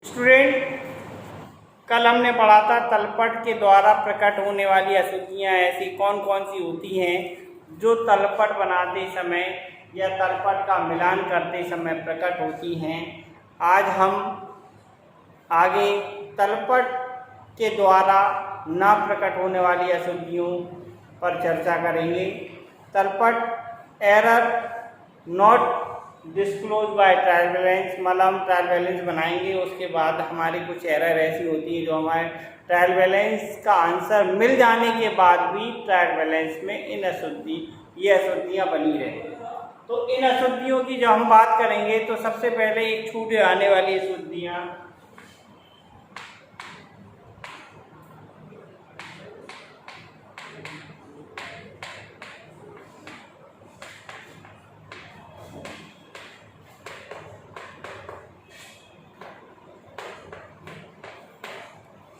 Student, कल हमने पढ़ा था तलपट के द्वारा प्रकट होने वाली अशुद्धियाँ ऐसी कौन कौन सी होती हैं जो तलपट बनाते समय या तलपट का मिलान करते समय प्रकट होती हैं। आज हम आगे तलपट के द्वारा ना प्रकट होने वाली अशुद्धियों पर चर्चा करेंगे। तलपट error not disclose by trial balance, मतलब हम ट्रायल बैलेंस बनाएंगे, उसके बाद हमारी कुछ एरर ऐसी होती है जो हमारे ट्रायल बैलेंस का आंसर मिल जाने के बाद भी ट्रायल बैलेंस में ये अशुद्धियाँ बनी रहती हैं। तो इन अशुद्धियों की जब हम बात करेंगे तो सबसे पहले एक छूट आने वाली अशुद्धियाँ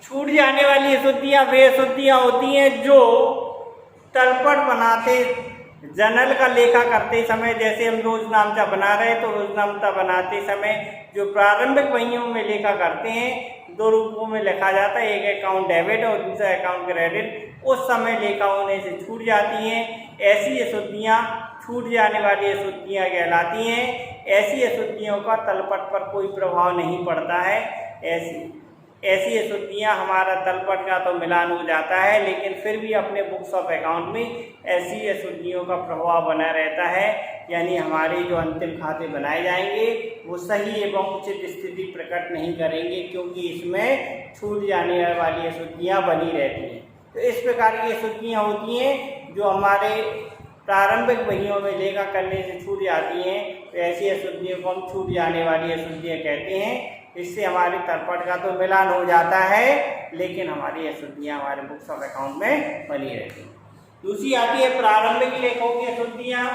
छूट जाने वाली अशुद्धियाँ वे अशुद्धियाँ होती हैं जो तलपट बनाते जर्नल का लेखा करते समय, जैसे हम रोजनामचा बना रहे हैं तो रोजनामचा बनाते समय जो प्रारंभिक वहियों में लेखा करते हैं दो रूपों में लिखा जाता है, एक अकाउंट डेबिट और दूसरा अकाउंट क्रेडिट, उस समय लेखा होने से छूट जाती हैं। ऐसी अशुद्धियाँ छूट जाने वाली अशुद्धियाँ कहलाती हैं। ऐसी अशुद्धियों का तलपट पर कोई प्रभाव नहीं पड़ता है। ऐसी अशुद्धियाँ हमारा तलपट का तो मिलान हो जाता है, लेकिन फिर भी अपने बुक्स ऑफ अकाउंट में ऐसी अशुद्धियों का प्रभाव बना रहता है। यानी हमारे जो अंतिम खाते बनाए जाएंगे वो सही एवं उचित स्थिति प्रकट नहीं करेंगे, क्योंकि इसमें छूट जाने वाली अशुद्धियाँ बनी रहती हैं। तो इस प्रकार की अशुद्धियाँ होती हैं जो हमारे प्रारंभिक वहियों में लेखा करने से छूट जाती हैं। तो ऐसी अशुद्धियों को हम छूट जाने वाली अशुद्धियाँ कहते हैं। इससे हमारे तलपट का तो मिलान हो जाता है, लेकिन हमारी अशुद्धियाँ हमारे बुक्स ऑफ अकाउंट में बनी रहती हैं। दूसरी आती है प्रारंभिक लेखों की अशुद्धियाँ।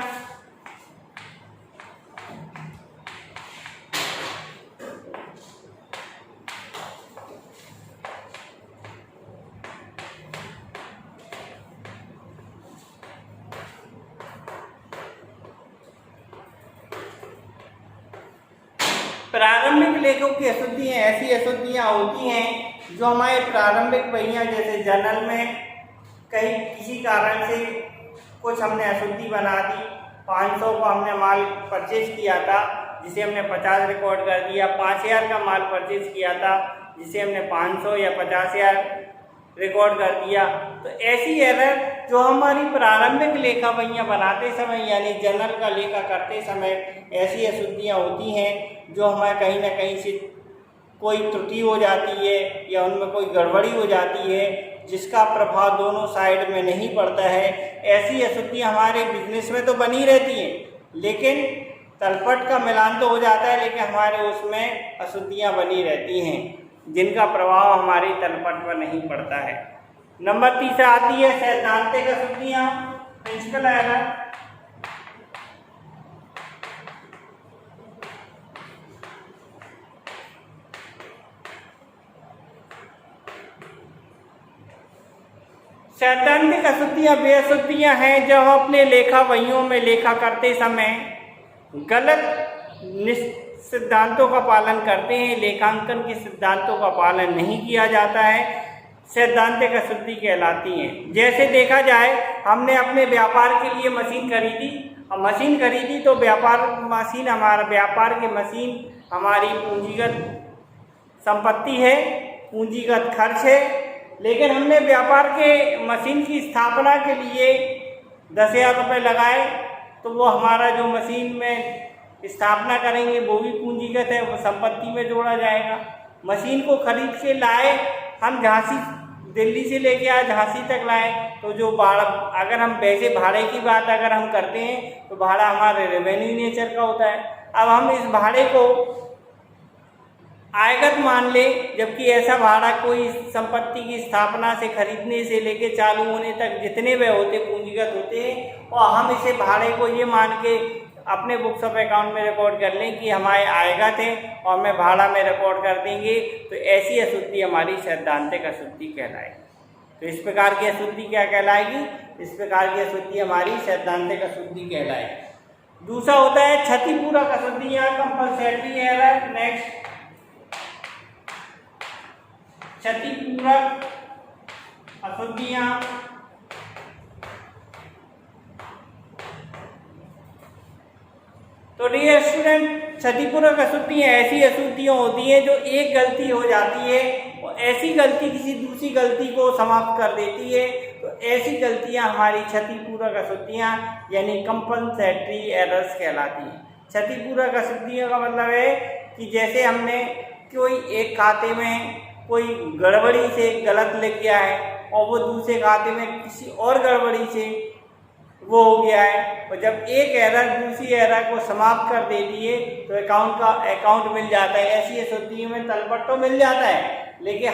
प्रारंभिक लेखों की अशुद्धियाँ ऐसी अशुद्धियाँ होती हैं जो हमारे प्रारंभिक वहियाँ, जैसे जर्नल में कहीं किसी कारण से कुछ हमने अशुद्धि बना दी, 500 का हमने माल परचेज किया था जिसे हमने 50 रिकॉर्ड कर दिया, 5000 का माल परचेज किया था जिसे हमने 500 या 50,000 रिकॉर्ड कर दिया। तो ऐसी एरर जो हमारी प्रारंभिक लेखा वहियाँ बनाते समय यानी जर्नल का लेखा करते समय ऐसी अशुद्धियाँ होती हैं जो हमें कहीं ना कहीं से कोई त्रुटि हो जाती है या उनमें कोई गड़बड़ी हो जाती है जिसका प्रभाव दोनों साइड में नहीं पड़ता है। ऐसी अशुद्धियाँ हमारे बिजनेस में तो बनी रहती हैं, लेकिन तलपट का मिलान तो हो जाता है, लेकिन हमारे उसमें अशुद्धियाँ बनी रहती हैं जिनका प्रभाव हमारे तलपट पर नहीं पड़ता है। नंबर तीसरा आती है सैद्धांतिक अशुद्धियाँ, प्रिंसिपल एरर। सैद्धांतिक अशुद्धियाँ वे अशुद्धियाँ हैं जब हम अपने लेखा वहियों में लेखा करते समय गलत सिद्धांतों का पालन करते हैं, लेखांकन के सिद्धांतों का पालन नहीं किया जाता है, सैद्धांतिक अशुद्धि कहलाती हैं। जैसे देखा जाए, हमने अपने व्यापार के लिए मशीन खरीदी तो व्यापार की मशीन हमारी पूंजीगत संपत्ति है, पूंजीगत खर्च है, लेकिन हमने व्यापार के मशीन की स्थापना के लिए 10,000 रुपये लगाए, तो वो हमारा जो मशीन में स्थापना करेंगे वो भी पूंजीगत है, वो संपत्ति में जोड़ा जाएगा। मशीन को खरीद के लाए हम दिल्ली से लेके आए झांसी तक लाए, तो जो भाड़ा, अगर हम वैसे भाड़े की बात अगर हम करते हैं तो भाड़ा हमारे रेवेन्यू नेचर का होता है। अब हम इस भाड़े को आयगत मान ले, जबकि ऐसा भाड़ा कोई संपत्ति की स्थापना से खरीदने से लेके चालू होने तक जितने वे होते पूंजीगत होते हैं, और हम इसे भाड़े को ये मान के अपने बुक्स ऑफ अकाउंट में रिकॉर्ड कर लें कि हमारे आयगत है और मैं भाड़ा में रिकॉर्ड कर देंगे, तो ऐसी अशुद्धि हमारी सैद्धांतिक अशुद्धि कहलाएगी। तो इस प्रकार की अशुद्धि क्या कहलाएगी? इस प्रकार की अशुद्धि हमारी सैद्धांतिक अशुद्धि कहलाएगी। दूसरा होता है क्षतिपूरक अशुद्धियाँ, कंपल्सरी एरर। नेक्स्ट, क्षतिपूरक अशुद्धियां तो डियर स्टूडेंट, क्षतिपूरक अशुद्धियां ऐसी अशुद्धियां होती हैं जो एक गलती हो जाती है और ऐसी गलती किसी दूसरी गलती को समाप्त कर देती है। तो ऐसी गलतियां हमारी क्षतिपूरक अशुद्धियां यानी कंपनसेटरी एरर्स कहलाती हैं। क्षतिपूरक अशुद्धियों का मतलब है कि जैसे हमने कोई एक खाते में कोई गड़बड़ी से गलत लिख गया है और वो दूसरे खाते में किसी और गड़बड़ी से वो हो गया है, और जब एक एरर दूसरी एरर को समाप्त कर देती है तो अकाउंट मिल जाता है। ऐसी अशुद्धियों में तलपट तो मिल जाता है, लेकिन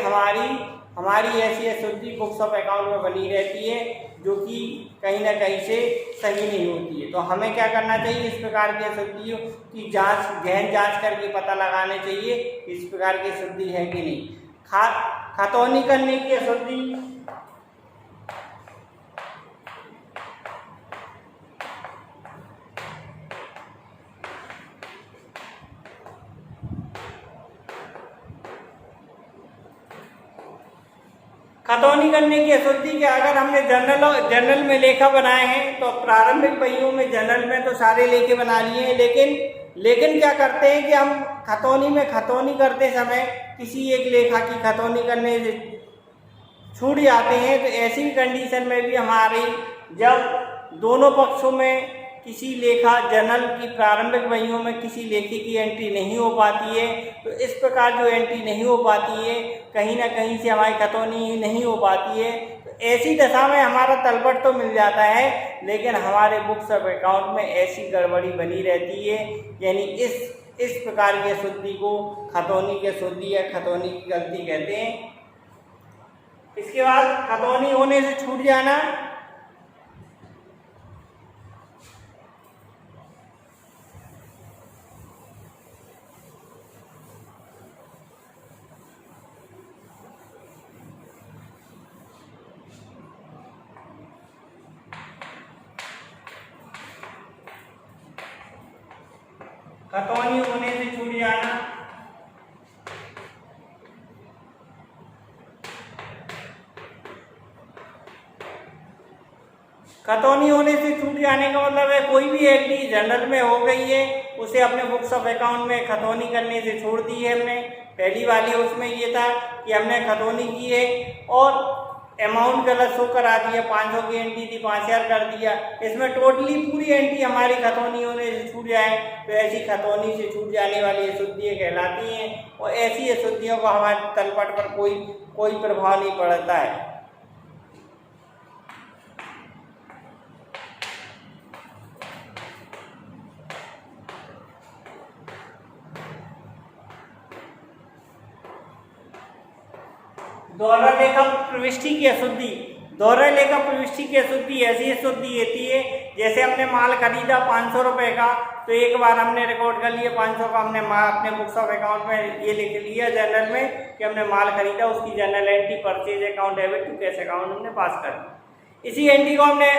हमारी ऐसी अशुद्धि बुक्स ऑफ अकाउंट में बनी रहती है जो कि कहीं ना कहीं से सही नहीं होती है। तो हमें क्या करना चाहिए, इस प्रकार की अशुद्धियों की गहन जांच करके पता लगाने चाहिए इस प्रकार की अशुद्धि है कि नहीं। खतौनी करने की अशुद्धि खतौनी करने की अशुद्धि के अगर हमने जर्नल में लेखा बनाए हैं तो प्रारंभिक पहियों में जर्नल में तो सारे लेखे बना लिए हैं, लेकिन क्या करते हैं कि हम खतौनी करते समय किसी एक लेखा की खतौनी करने से छूट जाते हैं। तो ऐसी कंडीशन में भी हमारी जब दोनों पक्षों में किसी लेखा जर्नल की प्रारंभिक वहियों में किसी लेखे की एंट्री नहीं हो पाती है, तो इस प्रकार जो एंट्री नहीं हो पाती है कहीं ना कहीं से हमारी खतौनी नहीं हो पाती है। तो ऐसी दशा में हमारा तलपट तो मिल जाता है, लेकिन हमारे बुक्स ऑफ अकाउंट में ऐसी गड़बड़ी बनी रहती है। यानी इस प्रकार की अशुद्धि को खतौनी की अशुद्धि या खतौनी की गलती कहते हैं। इसके बाद खतौनी होने से छूट जाना, खतौनी होने से छूट जाना, खतौनी होने से छूट जाने का मतलब है कोई भी एंट्री जर्नल में हो गई है उसे अपने बुक्स ऑफ अकाउंट में खतौनी करने से छोड़ दी है हमने। पहली वाली उसमें ये था कि हमने खतौनी की है और अमाउंट गलत शो करा दिया, 500 की एंट्री थी 5000 कर दिया। इसमें टोटली पूरी एंट्री हमारी खतौनी होने से छूट जाए तो ऐसी खतौनी से छूट जाने वाली अशुद्धियाँ कहलाती हैं, और ऐसी अशुद्धियों का हमारे तलपट पर कोई प्रभाव नहीं पड़ता है। दोहरा लेखा प्रविष्टि की अशुद्धि, दोहरा लेखा प्रविष्टि की अशुद्धि ऐसी अशुद्धि होती है जैसे हमने माल खरीदा 500 रुपये का, तो एक बार हमने रिकॉर्ड कर लिया 500 का, हमने अपने बुक्स ऑफ अकाउंट में ये लिख लिया जर्नल में कि हमने माल खरीदा, उसकी journal entry purchase account debit to cash account हमने पास कर दी। इसी एंट्री को हमने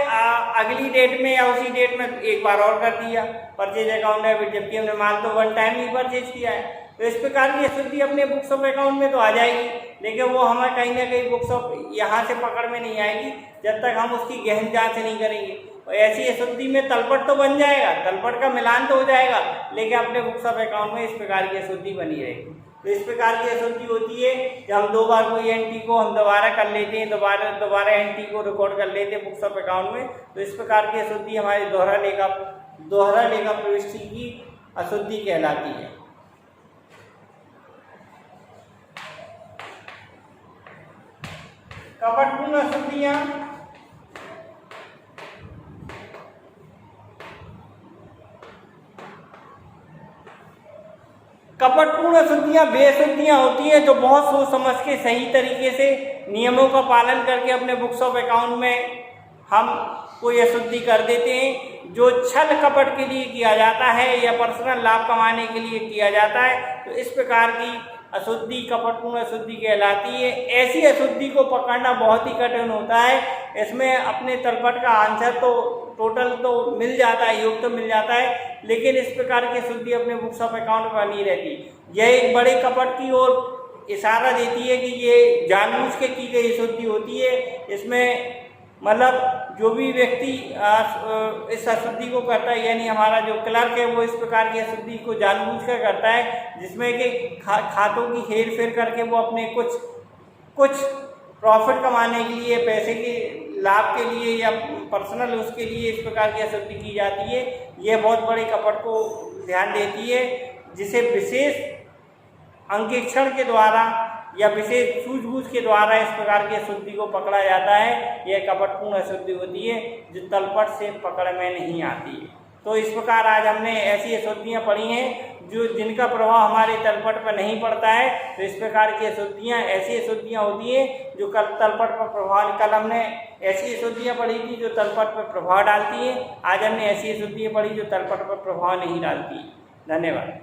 अगली डेट में या उसी डेट में एक बार और कर दिया परचेज अकाउंट डेबिट, जबकि हमने माल तो वन टाइम ही परचेज किया है। तो इस प्रकार की अशुद्धि अपने बुक्स ऑफ अकाउंट में तो आ जाएगी, लेकिन वो हमें कहीं ना कहीं बुक्स ऑफ यहाँ से पकड़ में नहीं आएगी जब तक हम उसकी गहन जांच नहीं करेंगे। और ऐसी अशुद्धि में तलपट तो बन जाएगा, तलपट का मिलान तो हो जाएगा, लेकिन अपने बुक्स ऑफ अकाउंट में इस प्रकार की अशुद्धि बनी रहेगी। तो इस प्रकार की अशुद्धि होती है जब हम दो बार कोई एंट्री को हम दोबारा कर लेते हैं, दोबारा एंट्री को रिकॉर्ड कर लेते हैं बुक्स ऑफ अकाउंट में, तो इस प्रकार की अशुद्धि हमारी दोहरा लेखा प्रविष्टि की अशुद्धि कहलाती है। कपटपूर्ण अशुद्धियां, कपटपूर्ण अशुद्धियां बेअशुद्धियां होती हैं जो बहुत सोच समझ के सही तरीके से नियमों का पालन करके अपने बुक्स ऑफ अकाउंट में हम कोई अशुद्धि कर देते हैं, जो छल कपट के लिए किया जाता है या पर्सनल लाभ कमाने के लिए किया जाता है। तो इस प्रकार की अशुद्धि कपटपूर्ण अशुद्धि कहलाती है। ऐसी अशुद्धि को पकड़ना बहुत ही कठिन होता है। इसमें अपने तलपट का आंसर तो टोटल तो मिल जाता है, योग तो मिल जाता है, लेकिन इस प्रकार की अशुद्धि अपने बुक्स ऑफ अकाउंट में बनी रहती। यह एक बड़े कपट की और इशारा देती है कि ये जानबूझ के की गई अशुद्धि होती है। इसमें मतलब जो भी व्यक्ति इस अशुद्धि को करता है, यानी हमारा जो क्लर्क है वो इस प्रकार की अशुद्धि को जानबूझ कर करता है, जिसमें कि खातों की हेर फेर करके वो अपने कुछ प्रॉफिट कमाने के लिए, पैसे के लाभ के लिए या पर्सनल उसके लिए इस प्रकार की अशुद्धि की जाती है। यह बहुत बड़े कपट को ध्यान देती है, जिसे विशेष अंकेक्षण के द्वारा या विशेष सूझबूझ के द्वारा इस प्रकार की अशुद्धि को पकड़ा जाता है। यह कपटपूर्ण अशुद्धि होती है जो तलपट से पकड़ में नहीं आती है। तो इस प्रकार आज हमने ऐसी अशुद्धियाँ पढ़ी हैं जिनका प्रभाव हमारे तलपट पर नहीं पड़ता है। तो इस प्रकार की अशुद्धियाँ ऐसी अशुद्धियाँ होती है जो तलपट पर प्रभाव, कल हमने ऐसी अशुद्धियाँ पढ़ी थी जो तलपट पर प्रभाव डालती है, आज हमने ऐसी अशुद्धियाँ पढ़ी जो तलपट पर प्रभाव नहीं डालती। धन्यवाद।